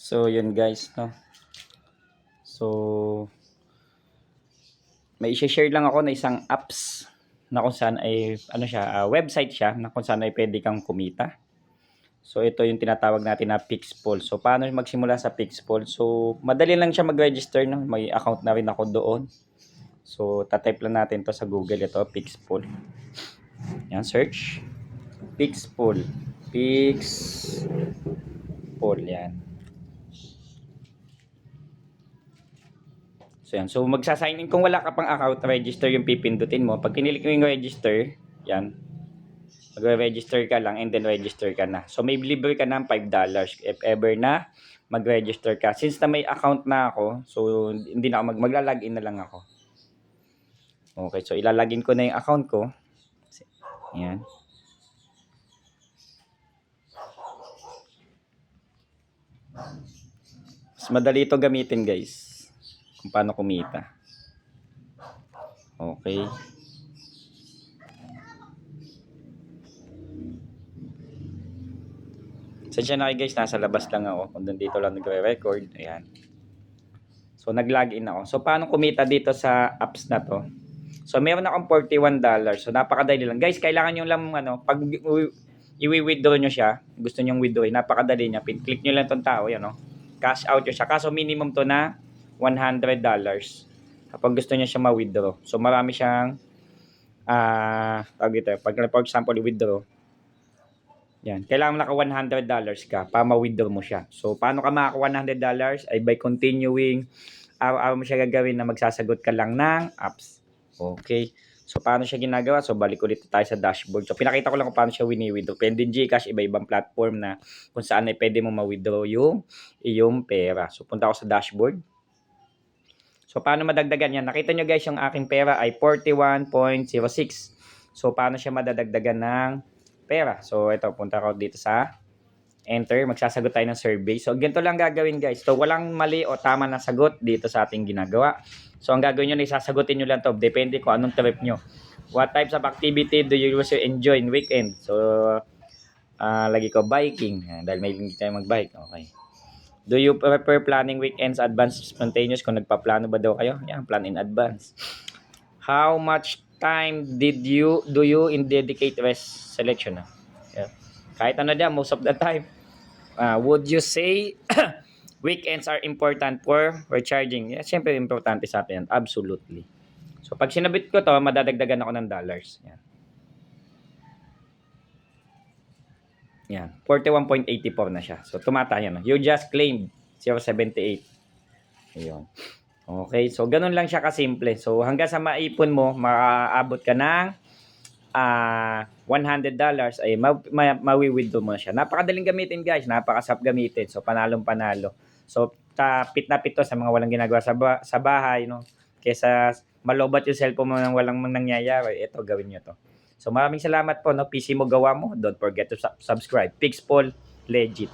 So, yun guys, no? So, may i-share lang ako na isang apps na kung saan ay, website siya na kung saan ay pwede kang kumita. So, ito yung tinatawag natin na Pixpol. So, paano magsimula sa Pixpol? So, madali lang siya mag-register, no? May account na rin ako doon. So, tatype lang natin to sa Google, ito, Pixpol. Yan, search. Pixpol. Pixpol, yan. So yan. So magsa-sign in kung wala ka pang account, register yung pipindutin mo. Pag kinilik mo yung register, yan. Magre-register ka lang and then register ka na. So may libre ka ng $5 if ever na mag-register ka. Since na may account na ako, so hindi na ako magla-login na lang ako. Okay, so ilalagin ko na yung account ko. Yan. Mas madali ito gamitin, guys. Kung paano kumita. Okay. Sensya na kayo guys, nasa labas lang ako. Kung dito lang nagre-record. Ayan. So, nag-login ako. So, paano kumita dito sa apps na to? So, meron akong $41. So, napakadali lang. Guys, kailangan nyo lang, pag i-withdraw nyo siya, gusto nyo withdraw, napakadali niya. Click nyo lang itong tao, yan, no? Cash out nyo siya. Kaso, minimum to na $100 kapag gusto nyo siya ma-withdraw. So, marami siyang, pag for example, i-withdraw, yan. Kailangan naka $100 ka para ma-withdraw mo siya. So, paano ka maka $100? Ay by continuing, araw-araw mo siya gagawin na magsasagot ka lang ng apps. Okay. So, paano siya ginagawa? So, balik ulit tayo sa dashboard. So, pinakita ko lang kung paano siya wini-withdraw. Pwede GCash, iba-ibang platform na kung saan ay pwede mo ma-withdraw yung iyong pera. So, punta ako sa dashboard. So, paano madagdagan yan? Nakita nyo guys, yung aking pera ay 41.06. So, paano siya madadagdagan ng pera? So, ito, punta ako dito sa enter. Magsasagot tayo ng survey. So, ganito lang gagawin guys. So, walang mali o tama na sagot dito sa ating ginagawa. So, ang gagawin nyo na isasagutin nyo lang to. Depende kung anong trip nyo. What types of activity do you usually enjoy in weekend? So, lagi ko biking. Dahil may hindi tayo mag-bike. Okay. Do you prefer planning weekends, advance, spontaneous? Kung nagpaplano ba daw kayo? Yan, plan in advance. How much time do you in dedicate rest selection? Yeah. Kahit ano dyan, most of the time. Would you say weekends are important for recharging? Yeah, siyempre importante sa atin yan. Absolutely. So, pag sinabit ko to, madadagdagan ako ng dollars. Yan. Yan. 41.84 na siya. So, tumata yan. You just claimed 0.78. Ayun. Okay. So, ganun lang siya kasimple. So, hanggang sa maipon mo, makaabot ka ng $100 ay mawi-withdraw mo na siya. Napakadaling gamitin guys. Napakasap gamitin. So, panalong panalo. So, tapit na pito sa mga walang ginagawa sa bahay. No? Kesa malobat yung cellphone mo nang walang nangyayari. Ito, gawin nyo to. So maraming salamat po, no? PC mo gawa mo. Don't forget to subscribe. Pixpol, legit.